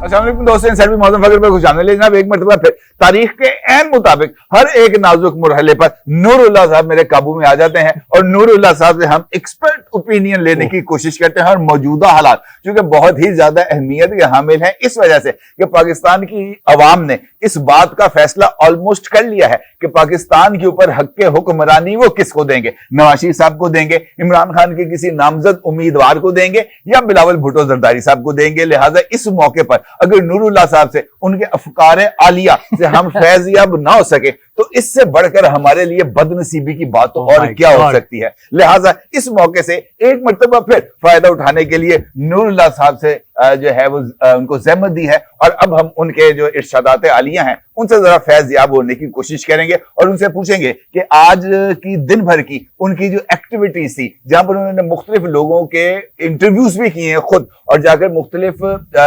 अस्सलाम वालेकुम दोस्तों, सर भी मौसम फकर पर खुशामदीद। जनाब एक मरतबा फिर तारीख के ऐन मुताबिक हर एक नाजुक मुरहले पर नूरुल्लाह साहब मेरे काबू में आ जाते हैं और नूरुल्लाह साहब से हम एक्सपर्ट ओपिनियन लेने की कोशिश करते हैं। और मौजूदा हालात चूंकि बहुत ही ज्यादा अहमियत के हामिल हैं, इस वजह से कि पाकिस्तान की अवाम ने इस बात का फैसला ऑलमोस्ट कर लिया है कि पाकिस्तान के ऊपर हक के हुक्मरानी वो किसको देंगे, नवाज शरीफ साहब को देंगे, इमरान खान के किसी नामजद उम्मीदवार को देंगे या बिलावल भुट्टो जरदारी साहब को देंगे। लिहाजा इस मौके पर अगर नूरुल्लाह साहब से, उनके अफकार आलिया से हम फैज़याब ना हो सके तो इससे बढ़कर हमारे लिए बदनसीबी की बात तो और क्या हो सकती है। लिहाजा इस मौके से एक मरतबा फिर फायदा उठाने के लिए नूरुल्लाह साहब से जो है वो उनको ज़हमत दी है और अब हम उनके जो इरशादात आलिया हैं उनसे जरा फैज़याब होने की कोशिश करेंगे और उनसे पूछेंगे कि आज की दिन भर की उनकी जो एक्टिविटीज थी, जहां पर उन्होंने मुख्तलिफ लोगों के इंटरव्यूज भी किए हैं खुद और जाकर मुख्तलिफ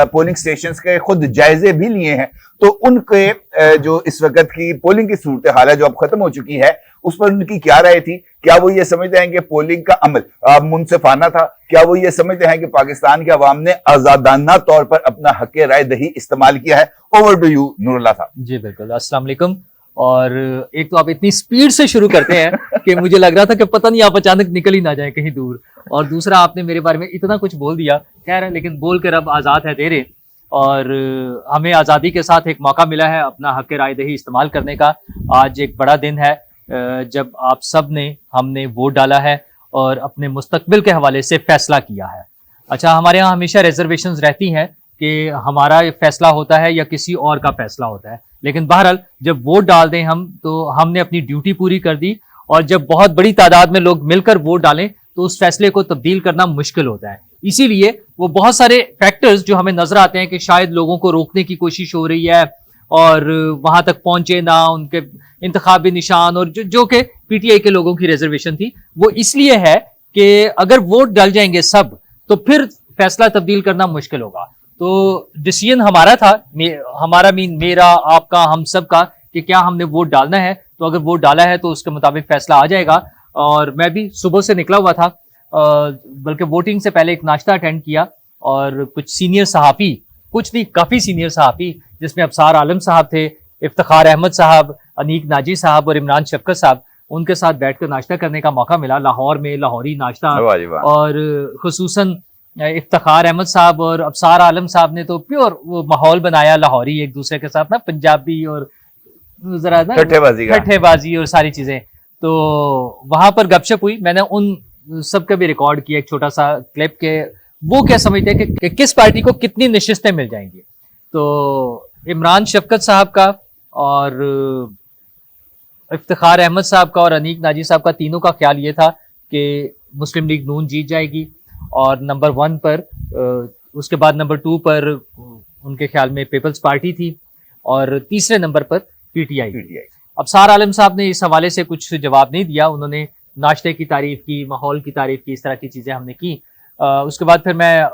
पोलिंग स्टेशन के खुद जायजे भी लिए हैं, तो उनके जो इस वक्त की पोलिंग की सूरत हाल है जो अब खत्म हो चुकी है, उस पर उनकी क्या राय थी। क्या वो ये समझते हैं कि पोलिंग का अमल मुनसिफाना था? क्या वो ये समझते हैं कि पाकिस्तान के अवाम ने आजादाना तौर पर अपना हक राय दही इस्तेमाल किया है? ओवर टू यू नूरुल्लाह साहब। जी बिल्कुल, अस्सलाम वालेकुम। और एक तो आप इतनी स्पीड से शुरू करते हैं कि मुझे लग रहा था कि पता नहीं आप अचानक निकल ही ना जाए कहीं दूर, और दूसरा आपने मेरे बारे में इतना कुछ बोल दिया, खैर है, लेकिन बोल कर अब आज़ाद है तेरे, और हमें आज़ादी के साथ एक मौका मिला है अपना हक राय दही इस्तेमाल करने का। आज एक बड़ा दिन है जब आप सब ने, हमने वोट डाला है और अपने मुस्तकबिल के हवाले से फैसला किया है। अच्छा, हमारे यहाँ हमेशा रिजर्वेशंस रहती हैं कि हमारा फैसला होता है या किसी और का फैसला होता है, लेकिन बहरहाल जब वोट डाल दें हम तो हमने अपनी ड्यूटी पूरी कर दी, और जब बहुत बड़ी तादाद में लोग मिलकर वोट डालें तो उस फैसले को तब्दील करना मुश्किल होता है। इसीलिए वो बहुत सारे फैक्टर्स जो हमें नजर आते हैं कि शायद लोगों को रोकने की कोशिश हो रही है और वहां तक पहुंचे ना उनके इंतखाबी निशान, और जो कि पीटीआई के लोगों की रिजर्वेशन थी, वो इसलिए है कि अगर वोट डाल जाएंगे सब तो फिर फैसला तब्दील करना मुश्किल होगा। तो डिसीजन हमारा था, हमारा मीन मेरा, आपका, हम सब का, कि क्या हमने वोट डालना है। तो अगर वोट डाला है तो उसके मुताबिक फैसला आ जाएगा। और मैं भी सुबह से निकला हुआ था, बल्कि वोटिंग से पहले एक नाश्ता अटेंड किया और कुछ सीनियर सहाफ़ी, कुछ नहीं काफ़ी सीनियर सहाफ़ी, जिसमें अबसार आलम साहब थे, इफ्तिखार अहमद साहब, अनीक नाजी साहब और इमरान शफकत साहब, उनके साथ बैठकर नाश्ता करने का मौका मिला लाहौर में, लाहौरी नाश्ता। और खुसूसन इफ्तिखार अहमद साहब और अबसार आलम साहब ने तो प्योर वो माहौल बनाया लाहौरी, एक दूसरे के साथ ना पंजाबी और जरा ना ठट्ठेबाजी और सारी चीजें। तो वहां पर गपशप हुई, मैंने उन सबका भी रिकॉर्ड किया एक छोटा सा क्लिप के वो क्या समझते हैं कि किस पार्टी को कितनी नशिस्तें मिल जाएंगी। तो इमरान शफकत साहब का और इफ्तिखार अहमद साहब का और अनीक नाजी साहब का, तीनों का ख्याल ये था कि मुस्लिम लीग नून जीत जाएगी, और नंबर 1 पर, उसके बाद नंबर 2 पर उनके ख्याल में पीपल्स पार्टी थी, और तीसरे नंबर पर पीटीआई। अबसार आलम साहब ने इस हवाले से कुछ जवाब नहीं दिया, उन्होंने नाश्ते की तारीफ की, माहौल की तारीफ की, इस तरह की चीज़ें हमने की। उसके बाद फिर मैं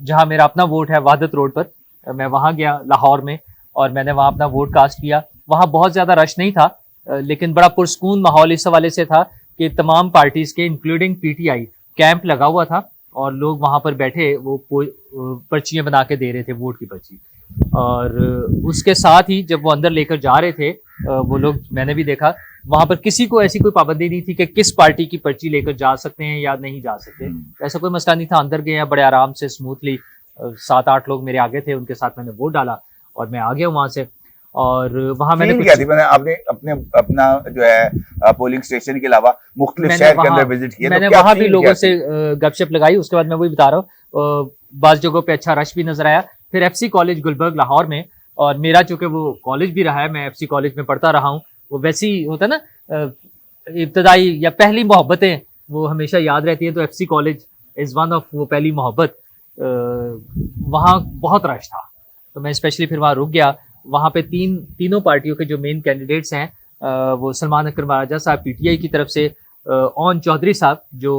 जहाँ मेरा अपना वोट है वहादत रोड पर, मैं वहाँ गया लाहौर में, और मैंने वहाँ अपना वोट कास्ट किया। वहाँ बहुत ज़्यादा रश नहीं था, लेकिन बड़ा पुरसकून माहौल इस हवाले से था कि तमाम पार्टीज़ के इंक्लूडिंग पीटीआई कैंप लगा हुआ था और लोग वहाँ पर बैठे वो पर्चियाँ बना के दे रहे थे, वोट की पर्ची। और उसके साथ ही जब वो अंदर लेकर जा रहे थे वो लोग, मैंने भी देखा वहाँ पर किसी को ऐसी कोई पाबंदी नहीं थी कि किस पार्टी की पर्ची लेकर जा सकते हैं या नहीं जा सकते, ऐसा कोई मसला नहीं था। अंदर गए बड़े आराम से, स्मूथली, 7-8 लोग मेरे आगे थे, उनके साथ मैंने वोट डाला और मैं आ गया वहाँ से। और वहाँ मैंने आपने अपना जो है पोलिंग स्टेशन के अलावा मुख्तलिफ शहर के अंदर विजिट किया, मैंने वहाँ भी लोगों से गपशप लगाई। उसके बाद मैं वही बता रहा हूँ, बाज़ जगहों पे अच्छा रश भी नजर आया। फिर एफसी कॉलेज गुलबर्ग लाहौर में, और मेरा चूंकि वो कॉलेज भी रहा है, मैं एफसी कॉलेज में पढ़ता रहा हूँ, वो वैसे ही होता है ना, इब्तदाई या पहली मोहब्बतें वो हमेशा याद रहती है, तो FC college is one of वो पहली मोहब्बत। वहाँ बहुत रश था तो मैं स्पेशली फिर वहाँ रुक गया। वहाँ पे तीनों पार्टियों के जो मेन कैंडिडेट्स हैं, वो सलमान अकरम राजा साहब पीटीआई की तरफ से, ओन चौधरी साहब जो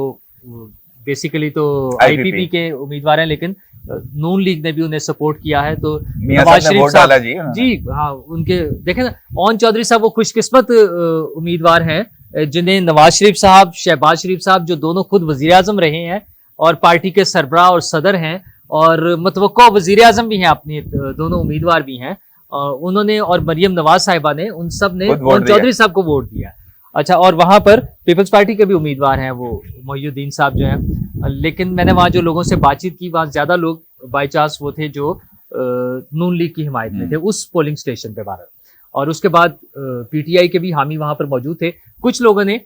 बेसिकली तो आईपीपी के उम्मीदवार हैं, लेकिन नून लीग ने भी उन्हें सपोर्ट किया है। तो नवाज शरीफ साहब जी हाँ, उनके देखें ना, ओन चौधरी साहब वो खुशकिस्मत उम्मीदवार हैं जिन्हें नवाज शरीफ साहब, शहबाज शरीफ साहब, जो दोनों खुद वजीर आजम रहे हैं और पार्टी के सरबराह और सदर हैं, और मतवक्को वजीर आजम भी हैं, अपने दोनों उम्मीदवार भी हैं, उन्होंने और मरियम नवाज साहिबा ने, उन सब ने चौधरी साहब को वोट दिया। अच्छा, और वहां पर पीपल्स पार्टी के भी उम्मीदवार हैं, वो मोहिउद्दीन साहब जो हैं, लेकिन मैंने वहां जो लोगों से बातचीत की, वहां ज्यादा लोग बाई चांस वो थे जो नून लीग की हिमायत में थे उस पोलिंग स्टेशन पे भारत। और उसके बाद पीटीआई के भी हामी वहां पर मौजूद थे। कुछ लोगों ने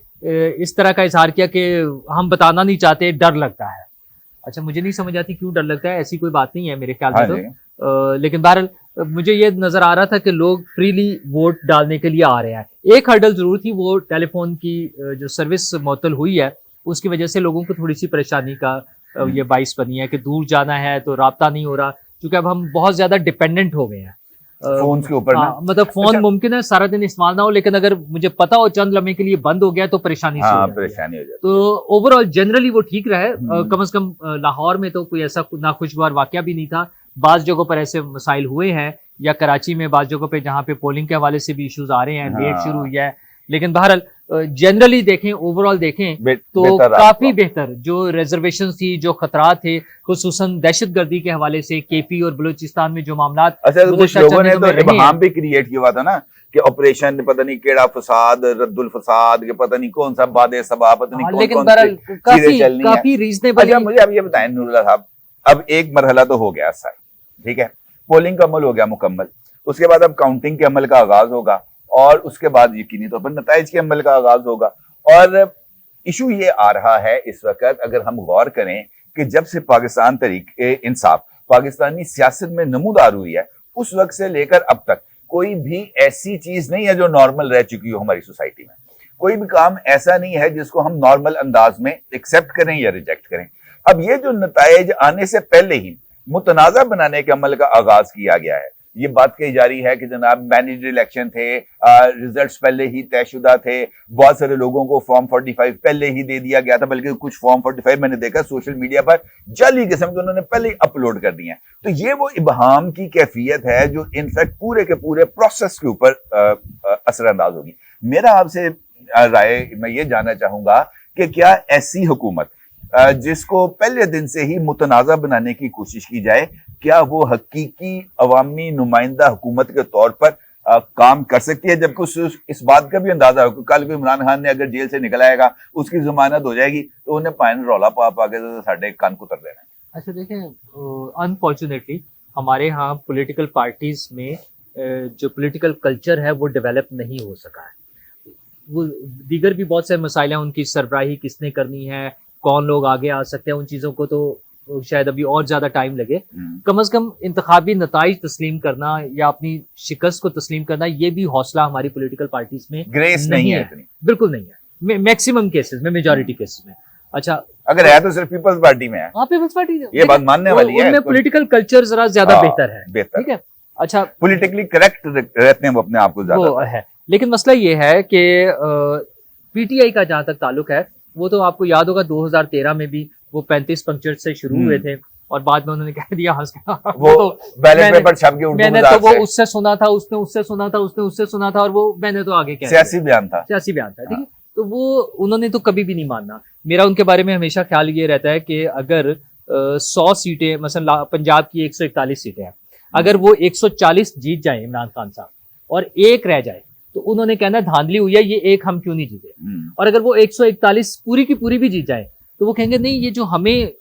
इस तरह का इजहार किया कि हम बताना नहीं चाहते, डर लगता है। अच्छा, मुझे नहीं समझ आती क्यों डर लगता है, ऐसी कोई बात नहीं है मेरे ख्याल में तो। लेकिन बहरहाल मुझे ये नजर आ रहा था कि लोग फ्रीली वोट डालने के लिए आ रहे हैं। एक हर्डल जरूर थी, वो टेलीफोन की जो सर्विस मुअत्तल हुई है, उसकी वजह से लोगों को थोड़ी सी परेशानी का ये बाइस बनी है कि दूर जाना है तो राब्ता नहीं हो रहा, क्योंकि अब हम बहुत ज्यादा डिपेंडेंट हो गए हैं फोन के ऊपर। मतलब फोन अच्छा, मुमकिन है सारा दिन इस्तेमाल ना हो, लेकिन अगर मुझे पता हो चंद लम्हे के लिए बंद हो गया तो परेशानी हाँ, परेशानी हो जाती। तो ओवरऑल जनरली वो ठीक रहे। कम से कम लाहौर में तो कोई ऐसा नाखुशगवार वाकया भी नहीं था। बाज जगहों पर ऐसे मसाइल हुए हैं, या कराची में बाज जगहों पे जहाँ पे पोलिंग के हवाले से भी इश्यूज आ रहे हैं, लेट शुरू हुई है, लेकिन बहरहाल जनरली देखें, ओवरऑल देखें तो काफी बेहतर। जो रिजर्वेशन थी, जो खतरात थे, खुसूसन दहशतगर्दी के हवाले से केपी और बलूचिस्तान में जो मामला, अच्छा, कुछ लोगों ने तो इबहाम भी क्रिएट किया था ना कि ऑपरेशन पता नहीं केड़ा फसाद, रद्दुल फसाद के पता नहीं कौन सा बादे सबा, पता नहीं कौन लेकिन कौन चीजें चलनी है। काफी रीजनेबल। अच्छा, मुझे अब ये बताएं नूरुल्लाह साहब, अब एक मरहला तो हो गया सर, ठीक है, पोलिंग का अमल हो गया मुकम्मल, उसके बाद अब काउंटिंग के अमल का आगाज होगा, और उसके बाद यकीनी तौर पर नताइज के अमल का आगाज होगा। और इशू ये आ रहा है इस वक्त, अगर हम गौर करें कि जब से पाकिस्तान तहरीक इंसाफ पाकिस्तानी सियासत में नमूदार हुई है, उस वक्त से लेकर अब तक कोई भी ऐसी चीज नहीं है जो नॉर्मल रह चुकी हो हमारी सोसाइटी में। कोई भी काम ऐसा नहीं है जिसको हम नॉर्मल अंदाज में एक्सेप्ट करें या रिजेक्ट करें। अब ये जो नताइज आने से पहले ही मुतनाज़ा बनाने के अमल का आगाज किया गया है, ये बात कही जा रही है कि जनाब मैनेज्ड इलेक्शन थे, रिजल्ट्स पहले ही तयशुदा थे, बहुत सारे लोगों को फॉर्म 45 पहले ही दे दिया गया था, बल्कि कुछ फॉर्म 45 मैंने देखा सोशल मीडिया पर जाली किस्म के उन्होंने पहले ही अपलोड कर दिए हैं। तो ये वो इबहाम की कैफियत है जो इनफैक्ट पूरे के पूरे प्रोसेस के ऊपर असरअंदाज होगी। मेरा आपसे राय मैं ये जानना चाहूंगा कि क्या ऐसी हुकूमत जिसको पहले दिन से ही मुतनाज़ा बनाने की कोशिश की जाए, क्या वो हकीकी अवामी नुमाइंदा हुकूमत के तौर पर काम कर सकती है, जबकि इस बात का भी अंदाजा हो कि कल भी इमरान खान ने अगर जेल से निकल आएगा, उसकी जमानत हो जाएगी, तो उन्हें पाइन रौला पा के तो साढ़े कान कुतर देना है। अच्छा, देखें, अनफॉर्चुनेटली हमारे यहाँ पॉलिटिकल पार्टीज में जो पॉलिटिकल कल्चर है वो डेवलप नहीं हो सका है। वो दीगर भी बहुत से मसाइल हैं, उनकी सरबराही किसने करनी है, कौन लोग आगे आ सकते हैं, उन चीज़ों को तो शायद अभी और ज़्यादा टाइम लगे। कम अज़ कम इंतखाबी नताइज तस्लीम करना या अपनी शिकस्त को तस्लीम करना, ये भी हौसला हमारी पॉलिटिकल पार्टीज में ग्रेस नहीं है, बिल्कुल नहीं है, मैक्सिमम केसेस में, मेजॉरिटी केसेस में। अच्छा, अगर है तो सिर्फ पीपल्स पार्टी में है। हाँ, पीपल्स पार्टी ये बात मानने वाली है, उनमें पॉलिटिकल कल्चर जरा ज्यादा बेहतर है, ठीक है। अच्छा, पॉलिटिकली करेक्ट रहते हैं वो अपने आप को ज्यादा है। लेकिन मसला ये है कि पीटीआई का जहां तक ताल्लुक है, वो तो आपको याद होगा 2013 में भी वो 35 पंक्चर से शुरू हुए थे, और बाद में उन्होंने कह दिया हंस के वो तो बैलेट पेपर छप गए उर्दू मैंने तो वो उससे सुना था, उसने उससे सुना था, उसने उससे सुना था, और वो मैंने तो आगे कह सियासी बयान था, ठीक है। तो वो उन्होंने तो कभी भी नहीं मानना। मेरा उनके बारे में हमेशा ख्याल ये रहता है कि अगर 100 सीटें, मसलन पंजाब की 141 सीटें हैं, अगर वो 140 जीत जाए इमरान खान साहब और एक रह जाए, तो उन्होंने कहना धांधली हुई है, ये एक हम क्यों नहीं जीते। और अगर वो 141 पूरी की पूरी भी जीत जाए, तो वो कहेंगे नहीं, ये जो हमें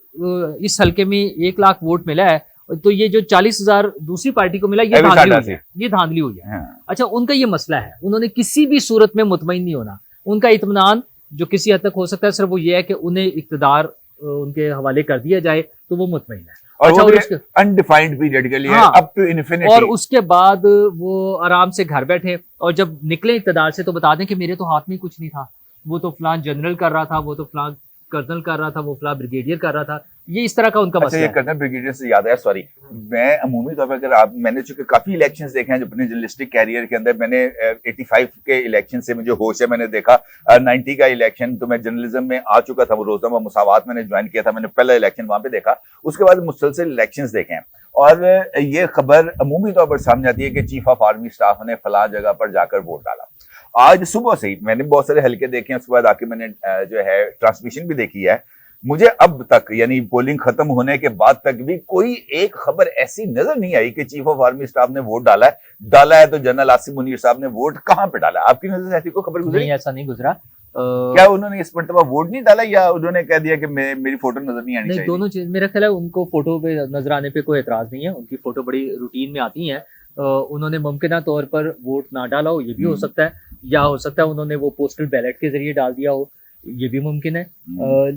इस हल्के में 1 लाख वोट मिला है, तो ये जो 40,000 दूसरी पार्टी को मिला, ये धांधली हुई है, ये धांधली हुई है। अच्छा, उनका ये मसला है, उन्होंने किसी भी सूरत में मुतमईन नहीं होना। उनका इत्मीनान जो किसी हद तक हो सकता है सिर्फ वो ये है कि उन्हें इक्तदार उनके हवाले कर दिया जाए, तो वो मुतमईन है। और अच्छा, अनडिफाइंड पीरियड के लिए, हाँ, अप टू इन्फिनिटी। और उसके बाद वो आराम से घर बैठे, और जब निकले इक्तदार से तो बता दें कि मेरे तो हाथ में कुछ नहीं था, वो तो फलां जनरल कर रहा था, वो तो फलां कर्नल कर रहा था, वो फलां ब्रिगेडियर कर रहा था। ये इस तरह का उनका मसला है। कर्नल ब्रिगेडियर से याद है, सॉरी, मैं अमूमी तौर पर अगर मैंने चूंकि काफी इलेक्शंस देखे हैं जो अपने जर्नलिस्टिक कैरियर के अंदर, मैंने 85 के इलेक्शन से मुझे होश है, मैंने देखा 90 का इलेक्शन, तो मैं जर्नलिज्म में आ चुका था, वो रोजनामा मुसावात मैंने ज्वाइन किया था, मैंने पहला इलेक्शन वहां पे देखा, उसके बाद मुसलसल इलेक्शंस देखे हैं, और ये खबर अमूमी तौर पर सामने आती है कि चीफ ऑफ आर्मी स्टाफ ने फलां जगह पर जाकर वोट डाला। आज सुबह से ही मैंने बहुत सारे हल्के देखे हैं, उसके बाद आके मैंने जो है ट्रांसमिशन भी देखी है, मुझे अब तक यानी पोलिंग खत्म होने के बाद तक भी कोई एक खबर ऐसी नजर नहीं आई कि चीफ ऑफ आर्मी स्टाफ ने वोट डाला है तो जनरल आसिम मुनीर साहब ने वोट कहां पे डाला? आपकी नजर से ऐसी कोई खबर गुजरी? नहीं, ऐसा नहीं गुजरा। क्या उन्होंने इस मरतबा वोट नहीं डाला या उन्होंने कह दिया कि मेरी फोटो नजर नहीं आनी नहीं, चाहिए? दोनों चीज, मेरा ख्याल है उनको फोटो पे नजर आने पे कोई एतराज नहीं है, उनकी फोटो बड़ी रूटीन में आती है। उन्होंने मुमकिन तौर पर वोट ना डाला हो, ये भी हो सकता है, या हो सकता है उन्होंने वो पोस्टल बैलेट के जरिए डाल दिया हो, ये भी मुमकिन है।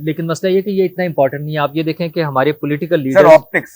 लेकिन मसला ये कि ये इतना इंपॉर्टेंट नहीं है। आप ये देखें कि हमारे पॉलिटिकल लीडर, ऑप्टिक्स,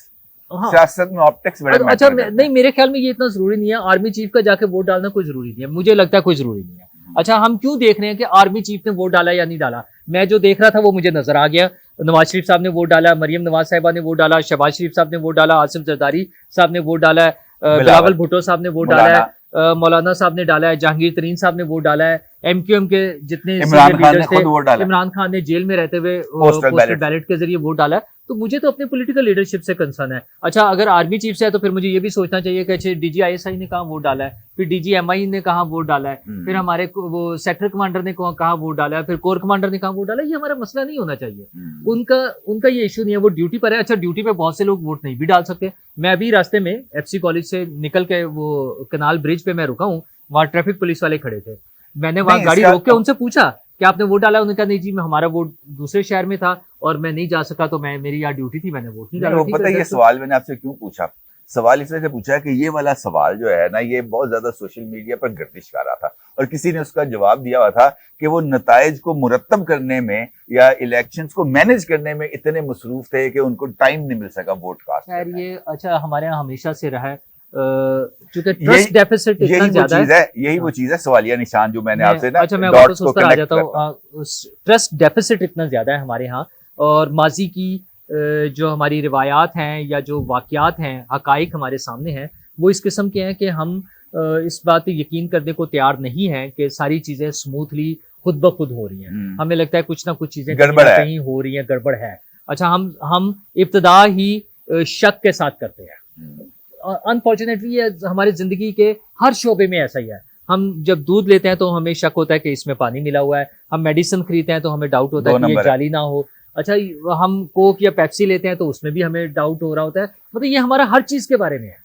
सियासत में ऑप्टिक्स बड़े अच्छा, नहीं, मेरे ख्याल में ये इतना जरूरी नहीं है। आर्मी चीफ का जाके वोट डालना कोई जरूरी नहीं है, मुझे लगता है कोई जरूरी नहीं है। अच्छा, हम क्यों देख रहे हैं कि आर्मी चीफ ने वोट डाला या नहीं डाला? मैं जो देख रहा था वो मुझे नजर आ गया। नवाज शरीफ साहब ने वोट डाला, मरियम नवाज साहिबा ने वोट डाला, शहबाज शरीफ साहब ने वोट डाला, आसिफ जरदारी साहब ने वोट डाला है, बिलावल भुट्टो साहब ने वोट डाला है, मौलाना साहब ने डाला है, जहांगीर तरीन साहब ने वोट डाला है, एमक्यूएम के जितने लीडर्स थे, इमरान खान ने जेल में रहते हुए पोस्टल बैलेट के जरिए वोट डाला है। तो मुझे तो अपने पॉलिटिकल लीडरशिप से कंसर्न है। अच्छा, अगर आर्मी चीफ से है तो फिर मुझे ये भी सोचना चाहिए कि अच्छा, DGISI ने कहाँ वोट डाला है, फिर DGMI ने कहाँ वोट डाला है, फिर हमारे वो सेक्टर कमांडर ने कहाँ वोट डाला है, फिर कोर कमांडर ने कहाँ वोट डाला है। ये हमारा मसला नहीं होना चाहिए। उनका ये इशू नहीं है, वो ड्यूटी पर है। अच्छा, ड्यूटी पे बहुत से लोग वोट नहीं भी डाल सकते। मैं अभी रास्ते में FC कॉलेज से निकल के वो कनाल ब्रिज पे मैं रुका हूँ, वहाँ ट्रैफिक पुलिस वाले खड़े थे। मैंने वहाँ गाड़ी रोक के उनसे पूछा कि आपने वोट डाला? उन्होंने कहा नहीं जी, हमारा वोट दूसरे शहर में था और मैं नहीं जा सका, तो मेरी यहाँ ड्यूटी थी, मैंने वोट नहीं डाला। पता है ये सवाल मैंने आपसे क्यों पूछा? सवाल इसलिए से पूछा कि ये वाला सवाल जो है ना, ये बहुत ज्यादा सोशल मीडिया पर गर्दिश कर रहा था और किसी ने उसका जवाब दिया हुआ था कि वो नताइज को मुरत्तब करने में या इलेक्शंस को मैनेज करने में इतने मसरूफ थे कि उनको टाइम नहीं मिल सका वोट कास्ट करने। ये अच्छा, हमारे यहाँ हमेशा से रहा है, क्योंकि ट्रस्ट डेफिसिट इतना ज्यादा है। यही वो चीज है, सवालिया निशान जो मैंने आपसे ना, अच्छा, मैं वापस उस पर आ जाता हूँ। ट्रस्ट डेफिसिट इतना ज्यादा है हमारे यहाँ, और माजी की जो हमारी रिवायात हैं या जो वाकयात हैं, हकाइक हमारे सामने हैं, वो इस किस्म के हैं कि हम इस बात पे यकीन करने को तैयार नहीं है कि सारी चीजें स्मूथली खुद ब खुद हो रही हैं। हमें लगता है कुछ ना कुछ चीजें कहीं हो रही हैं, गड़बड़ है। अच्छा, हम इब्तदा ही शक के साथ करते हैं। अनफॉर्चुनेटली ये हमारी जिंदगी के हर शोबे में ऐसा ही है। हम जब दूध लेते हैं तो हमें शक होता है कि इसमें पानी मिला हुआ है, हम मेडिसिन खरीदते हैं तो हमें डाउट होता है कि ये जाली ना हो। अच्छा, हम कोक या पेप्सी लेते हैं तो उसमें भी हमें डाउट हो रहा होता है। मतलब ये हमारा हर चीज के बारे में है।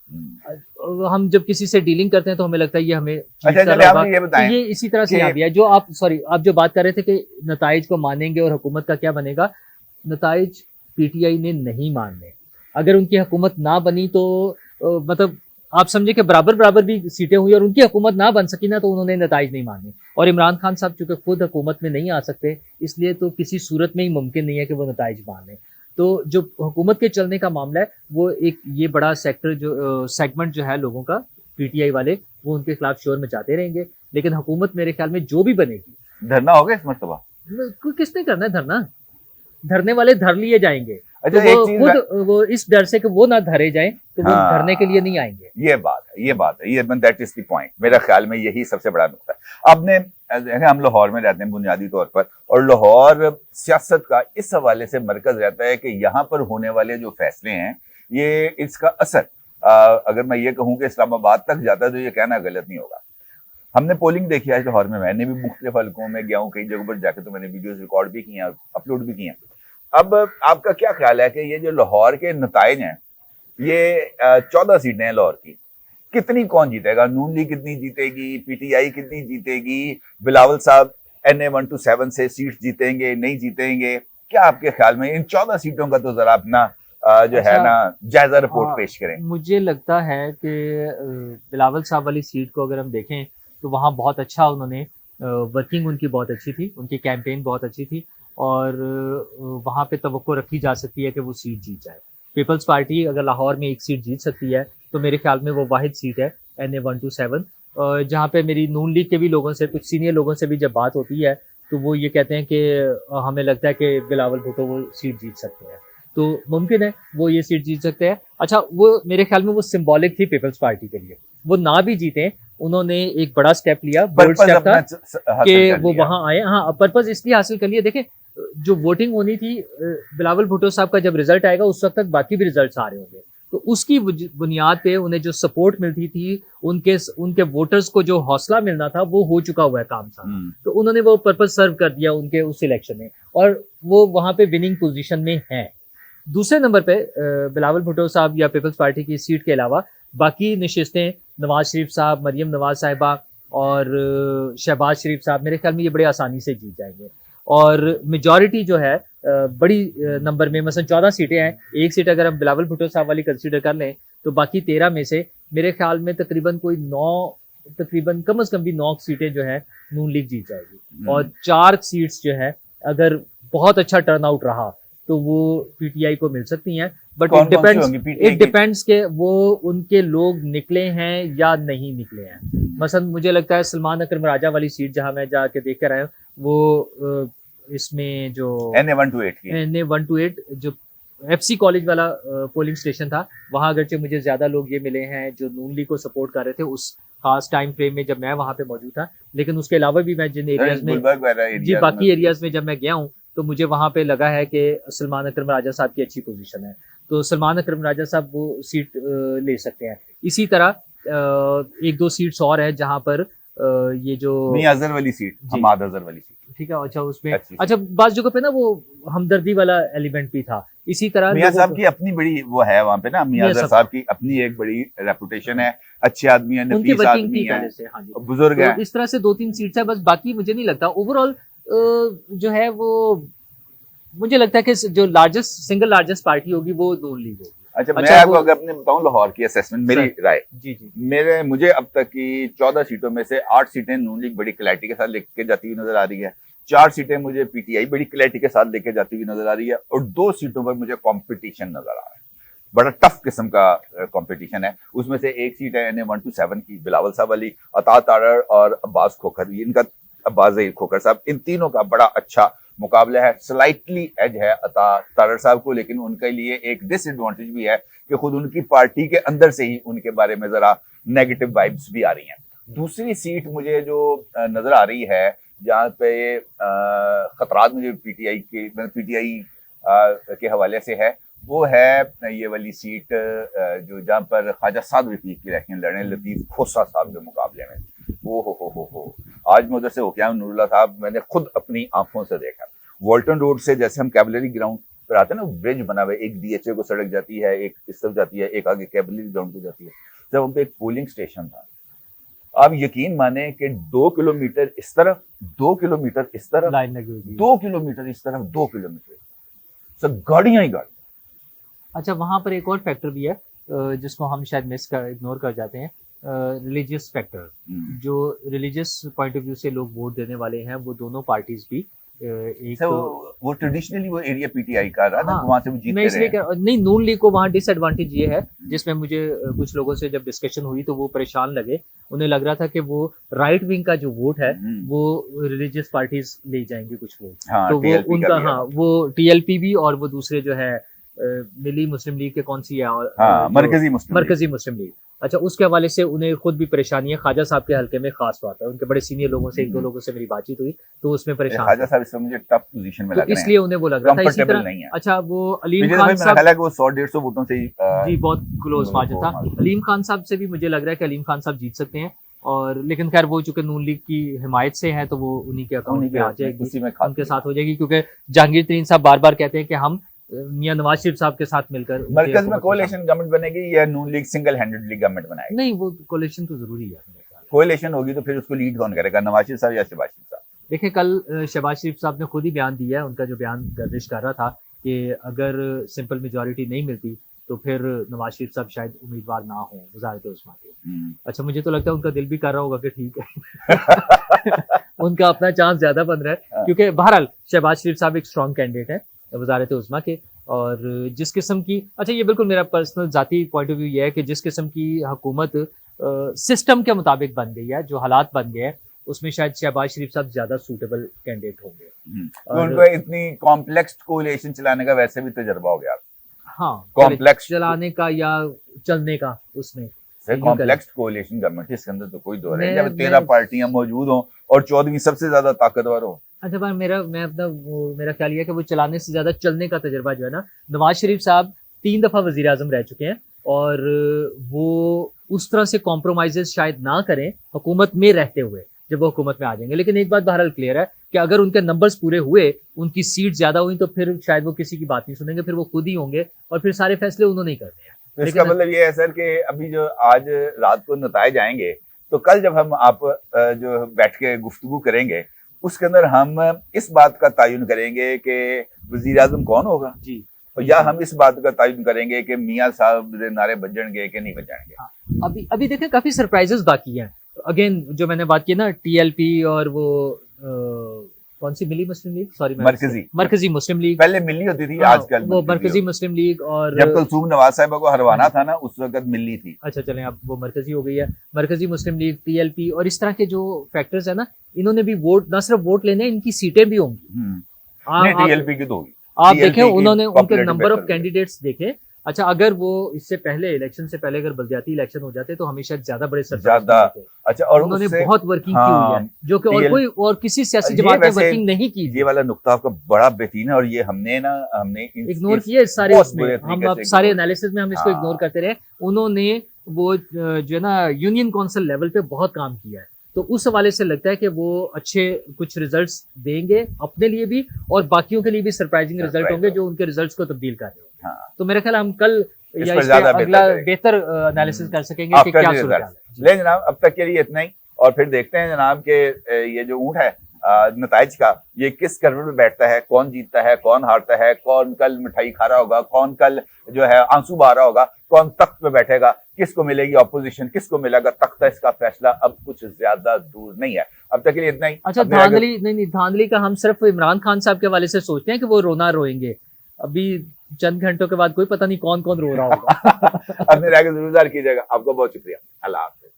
हम जब किसी से डीलिंग करते हैं तो हमें लगता है ये हमें ये इसी तरह से यहाँ भी है। जो आप जो बात कर रहे थे कि नताइज को मानेंगे और हुकूमत का क्या बनेगा, नताइज PTI ने नहीं मानने। अगर उनकी हुकूमत ना बनी तो मतलब आप समझे कि बराबर भी सीटें हुई और उनकी हुकूमत ना बन सकी ना, तो उन्होंने नताइज नहीं माने। और इमरान खान साहब चूंकि खुद हुकूमत में नहीं आ सकते, इसलिए तो किसी सूरत में ही मुमकिन नहीं है कि वो नताइज माने। तो जो हुकूमत के चलने का मामला है, वो एक ये बड़ा सेगमेंट जो है लोगों का, PTI वाले, वो उनके खिलाफ शोर मचाते रहेंगे। लेकिन हुकूमत मेरे ख्याल में जो भी बनेगी, धरना होगा इस मरतबा। किसने करना है धरना? धरने वाले धर लिए जाएंगे। अच्छा, तो वो इस डर से कि वो ना धरे जाएं तो वो धरने के लिए नहीं आएंगे। ये बात है, दैट इज द पॉइंट। मेरा ख्याल में यही सबसे बड़ा नुकता है। आपने, हम लाहौर में रहते हैं बुनियादी तौर पर, और लाहौर सियासत का इस हवाले से मरकज रहता है कि यहाँ पर होने वाले जो फैसले हैं, ये इसका असर अगर मैं ये कहूँ कि इस्लामाबाद तक जाता है तो ये कहना गलत नहीं होगा। हमने पोलिंग देखी है लाहौर में, मैंने भी मुख्तलिफ हलकों में गया हूँ, कई जगहों पर जाकर तो मैंने वीडियोस रिकॉर्ड भी किए हैं, अपलोड भी किए हैं। अब आपका क्या ख्याल है कि ये जो लाहौर के नताइज हैं, ये 14 सीटें हैं लाहौर की, कितनी कौन जीतेगा? नून लीग कितनी जीतेगी? PTI कितनी जीतेगी? बिलावल साहब NA 1 to 7 से सीट जीतेंगे, नहीं जीतेंगे? क्या आपके ख्याल में इन 14 सीटों का तो जरा अपना जो है ना जायजा रिपोर्ट पेश करें। मुझे लगता है कि बिलावल साहब वाली सीट को अगर हम देखें तो वहाँ बहुत अच्छा उन्होंने वर्किंग उनकी बहुत अच्छी थी, उनकी कैंपेन बहुत अच्छी थी, और वहाँ पे तवक्को रखी जा सकती है कि वो सीट जीत जाए। पीपल्स पार्टी अगर लाहौर में एक सीट जीत सकती है तो मेरे ख्याल में वो वाहिद सीट है NA 1 to 7, जहाँ पे मेरी नून लीग के भी लोगों से, कुछ सीनियर लोगों से भी जब बात होती है तो वो ये कहते हैं कि हमें लगता है कि बिलावल भुट्टो वो सीट जीत सकते हैं, तो मुमकिन है वो ये सीट जीत सकते हैं। अच्छा, वो मेरे ख्याल में वो सिंबॉलिक थी पीपल्स पार्टी के लिए। वो ना भी जीते, उन्होंने एक बड़ा स्टेप लिया, बोल्ड स्टेप था कि वो वहां आए। हाँ, पर्पज इसलिए हासिल कर लिया। देखें, जो वोटिंग होनी थी, बिलावल भुट्टो साहब का जब रिजल्ट आएगा उस वक्त तक बाकी भी रिजल्ट आ रहे होंगे, तो उसकी बुनियाद पे उन्हें जो सपोर्ट मिलती थी, उनके वोटर्स को जो हौसला मिलना था, वो हो चुका हुआ है काम सारा। तो उन्होंने वो पर्पस सर्व कर दिया उनके उस इलेक्शन में, और वो वहां पे विनिंग पोजीशन में है। दूसरे नंबर पे बिलावल भुट्टो साहब या पीपल्स पार्टी की सीट के अलावा बाकी नशिस्तें नवाज शरीफ साहब, मरियम नवाज साहिबा और शहबाज शरीफ साहब, मेरे ख्याल में ये बड़े आसानी से जीत जाएंगे। और मेजॉरिटी जो है बड़ी नंबर में, मसलन 14 सीटें हैं, एक सीट अगर हम बिलावल भुट्टो साहब वाली कंसीडर कर लें तो बाकी 13 में से मेरे ख्याल में तकरीबन कोई 9, तकरीबन कम से कम भी 9 सीटें जो है नून लीग जीत जाएगी। और 4 सीट्स जो है अगर बहुत अच्छा टर्न आउट रहा तो वो पीटीआई को मिल सकती हैं, बट इट डिपेंड्स के वो उनके लोग निकले हैं या नहीं निकले हैं। मसलन मुझे लगता है सलमान अकरम राजा वाली सीट जहां मैं जाके देख कर आया हूँ, वो इसमें जो NA-128 जो FC कॉलेज वाला पोलिंग स्टेशन था, वहां अगरचे मुझे ज्यादा लोग ये मिले हैं जो नून लीग को सपोर्ट कर रहे थे उस खास टाइम फ्रेम में जब मैं वहां पे मौजूद था। लेकिन उसके अलावा भी मैं जिन एरियाज में बाकी एरियाज में जब मैं गया हूँ तो मुझे वहां पे लगा है कि सलमान अकरम राजा साहब की अच्छी पोजीशन है, तो सलमान अकरम राजा साहब वो सीट ले सकते हैं। इसी तरह 1-2 सीट्स और है जहां पर ये जो मियां अजहर वाली सीट, हमाद अजहर वाली सीट, ठीक है, अच्छा उसमें अच्छा बात जगह पे ना वो हमदर्दी वाला एलिमेंट भी था। इसी तरह मियां साहब की अपनी बड़ी वो है वहां पे ना, मियां अजहर साहब की अपनी एक बड़ी रेपुटेशन है, अच्छे आदमी है, नफीस आदमी है, बुजुर्ग है। इस तरह से 2-3 सीट्स है बस, बाकी मुझे नहीं लगता ओवरऑल जो है वो, मुझे लगता है कि जो सिंगल लार्जेस्ट पार्टी होगी वो नून लीग होगी। अच्छा, मैं आपको अगर अपने बताऊं लाहौर की असेसमेंट, मेरी राय जी, मुझे अब तक की 14 सीटों में से 8 सीटें नून लीग बड़ी क्लैरिटी के साथ लेके जाती हुई नजर आ रही है, 4 सीटें मुझे पीटीआई बड़ी क्लैरिटी के साथ लेके जाती हुई नजर आ रही है, और 2 सीटों पर मुझे कंपटीशन नजर आ रहा है, बड़ा टफ किस्म का कंपटीशन है। उसमें से एक सीट है NA-127 की, बिलावल साहब वाली, अता तारड़ और अब्बास खोखर, इनका अब्बास खोखर साहब, इन तीनों का बड़ा अच्छा मुकाबला है। स्लाइटली एज है अता तारड़ साहब को, लेकिन उनके लिए एक डिसएडवांटेज भी है कि खुद उनकी पार्टी के अंदर से ही उनके बारे में जरा नेगेटिव वाइब्स भी आ रही हैं। दूसरी सीट मुझे जो नजर आ रही है जहाँ पे खतरात मुझे पीटीआई के हवाले से है, वो है ये वाली सीट जो जहाँ पर ख्वाजा साद रफीक की इलेक्शन लड़े लतीफ खोसा साहब के मुकाबले में। हो आज मैं उधर से होके आया, नूरुल्लाह साहब मैंने खुद अपनी आंखों से देखा। वॉल्टन रोड से जैसे हम कैवलरी ग्राउंड पर आते हैं ना, ब्रिज बना हुआ है, एक DHA को सड़क जाती है, एक इस तरफ जाती है, एक आगे कैवलरी ग्राउंड को जाती है। जब वहाँ पे एक पोलिंग स्टेशन था, आप यकीन माने कि 2 किलोमीटर इस तरफ, 2 किलोमीटर इस तरफ, लाइन लगी हुई, 2 किलोमीटर इस तरफ, 2 किलोमीटर सब गाड़ियां ही गाड़ी। अच्छा, वहां पर एक और फैक्टर भी है जिसको हम शायद इग्नोर कर जाते हैं, रिलीजियस फैक्टर। जो रिलीजियस पॉइंट ऑफ व्यू से लोग वोट देने वाले हैं, वो दोनों पार्टीज भी एक वो ट्रेडिशनली वो एरिया पीटीआई का रहा था, वहां से वो जीतते रहे। नहीं, नून लीग को वहां डिसएडवांटेज ये है, जिसमें मुझे कुछ लोगों से जब डिस्कशन हुई तो वो परेशान लगे। उन्हें लग रहा था कि वो राइट विंग का जो वोट है वो रिलीजियस पार्टीज ले जाएंगे कुछ वोट, तो वो उनका वो TLP भी, और वो दूसरे जो है मिली मुस्लिम लीग के कौन सी है, मरकजी मुस्लिम लीग। अच्छा, उसके हवाले से उन्हें खुद भी परेशानी है। ख्वाजा साहब के हल्के में खास बात है, उनके बड़े सीनियर लोगों से 1-2 लोगों से मेरी बातचीत हुई तो उसमें परेशान, ख्वाजा साहब इसमें मुझे टफ पोजीशन में लग रहे हैं, इसलिए उन्हें वो लग रहा था। इसी तरह अच्छा, वो अलीम खान साहब, हालांकि वो 100-150 वोटों से जी बहुत क्लोज मार्जिन था। अलीम खान साहब से भी मुझे लग रहा है कि अलीम खान साहब जीत सकते हैं, और लेकिन खैर वो चूंकि नून लीग की हिमायत से है तो वो उन्हीं के अकाउंट में आ जाएगी, उनके साथ हो जाएगी, क्योंकि जहांगीर तरीन साहब बार बार कहते हैं कि हम मियां नवाज शरीफ साहब के साथ मिलकर मरकज में कोalition गवर्नमेंट बनेगी या नून लीग सिंगल हैंडेडली गवर्नमेंट बनाएगी? नहीं, वो कोalition तो जरूरी है। कोalition होगी तो फिर उसको लीड कौन करेगा, नवाज शरीफ साहब या शहबाज शरीफ साहब? देखिए, कल शहबाज शरीफ साहब ने खुद ही बयान दिया है, उनका जो बयान गर्दिश कर रहा था कि अगर सिंपल मेजोरिटी नहीं मिलती तो फिर नवाज शरीफ साहब शायद उम्मीदवार ना हो वज़ारत उस्मा के। अच्छा, मुझे तो लगता है उनका दिल भी कर रहा होगा कि ठीक है उनका अपना चांस ज्यादा बन रहा है, क्योंकि बहरहाल शहबाज शरीफ साहब एक स्ट्रॉन्ग कैंडिडेट है वज़ारत उस्मा के, और जिस किस्म की, अच्छा ये बिल्कुल मेरा पर्सनल जाती पॉइंट ऑफ व्यू ये है कि जिस किस्म की हुकूमत सिस्टम के मुताबिक बन गई है, जो हालात बन गए हैं, उसमें शायद शहबाज शरीफ साहब ज्यादा सूटेबल कैंडिडेट होंगे। तो उनको इतनी कॉम्प्लेक्स कोalition चलाने का वैसे भी तजुर्बा हो गया। हाँ, कॉम्प्लेक्स चलाने का या चलने का, उसमें कॉम्प्लेक्स कोalition गवर्नमेंट, इसके अंदर तो कोई दो नहीं, जब 13 पार्टियां मौजूद हो और 14वीं सबसे ज्यादा ताकतवर हो। अच्छा, पर मेरा ख्याल ये है कि वो चलाने से ज्यादा चलने का तजुर्बा जो है ना, नवाज शरीफ साहब 3 दफा वजीर आजम रह चुके हैं और वो उस तरह से कॉम्प्रोमाइजेस शायद ना करें हुकूमत में रहते हुए, जब वो हुकूमत में आ जाएंगे। लेकिन एक बात बहरहाल क्लियर है कि अगर उनके नंबर्स पूरे हुए, उनकी सीट ज्यादा हुई, तो फिर शायद वो किसी की बात नहीं सुनेंगे, फिर वो खुद ही होंगे और फिर सारे फैसले उन्होंने ही करने हैं। तो इसका मतलब ये है सर कि अभी जो आज रात को नताइज आएंगे, तो कल जब हम आप जो बैठ के गुफ्तगू करेंगे, उसके अंदर हम इस बात का तयन करेंगे कि वजीर आजम कौन होगा जी, और या हम इस बात का तयन करेंगे कि मियाँ साहब दे नारे बजणगे कि नहीं बजणगे। अभी अभी देखें काफी सरप्राइजेस बाकी हैं। अगेन जो मैंने बात की ना, टीएलपी और वो कौन सी मिली मुस्लिम लीग, सॉरी मरकजी मुस्लिम लीग, पहले मिली होती थी, हाँ, आजकल वो मरकजी मुस्लिम लीग, और जब कुलसूम नवाज साहिबा को हरवाना था ना, उस वक्त मिली थी। अच्छा चलें, अब वो मरकजी हो गई है। मरकजी मुस्लिम लीग, टीएलपी और इस तरह के जो फैक्टर्स है ना, इन्होंने भी वोट, न सिर्फ वोट लेने, इनकी सीटें भी होंगी। टीएलपी की तो होगी। आप देखें, उन्होंने उनके populated number of better candidates देखे। अच्छा, अगर वो इससे पहले इलेक्शन से पहले अगर बलदियाती इलेक्शन हो जाते तो हमेशा ज्यादा बड़े ज्यादा अच्छा, और उन्होंने उससे बहुत वर्किंग की हुई है, जो कि और कोई और किसी सियासी जमात ने वर्किंग नहीं की। ये वाला नुक्ता आपका बड़ा बेहतरीन है और ये हमने इग्नोर किया सारे, उसमें हम अब सारे एनालिसिस में हम इसको इग्नोर करते रहे। उन्होंने वो जो है ना यूनियन काउंसिल लेवल पे बहुत काम किया है, तो उस हवाले से लगता है कि वो अच्छे कुछ रिजल्ट्स देंगे अपने लिए भी और बाकियों के लिए भी सरप्राइजिंग रिजल्ट होंगे जो उनके रिजल्ट्स को तब्दील कर रहे होंगे। तो मेरे ख्याल हम कल या इस पे अगला बेहतर एनालिसिस कर सकेंगे कि क्या सूरत है। ले जनाब, अब तक के लिए इतना ही, और फिर देखते हैं जनाब के ये जो ऊंट है नताइज का, ये किस करवट में बैठता है, कौन जीतता है, कौन हारता है, कौन कल मिठाई खा रहा होगा, कौन कल जो है आंसू बहा रहा होगा, कौन तख्त पे बैठेगा, किसको मिलेगी ऑपोजिशन, किसको मिलेगा तख्त, इसका फैसला अब कुछ ज्यादा दूर नहीं है। अब तक के लिए इतना ही। अच्छा, धांधली नहीं, धांधली का हम सिर्फ इमरान खान साहब के हवाले से सोचते हैं कि वो रोना रोएंगे, अभी चंद घंटों के बाद कोई पता नहीं कौन कौन रो रहा होगा। अपने राय को जरूर कीजिएगा। आपको बहुत शुक्रिया। अल्लाह हाफ़िज़।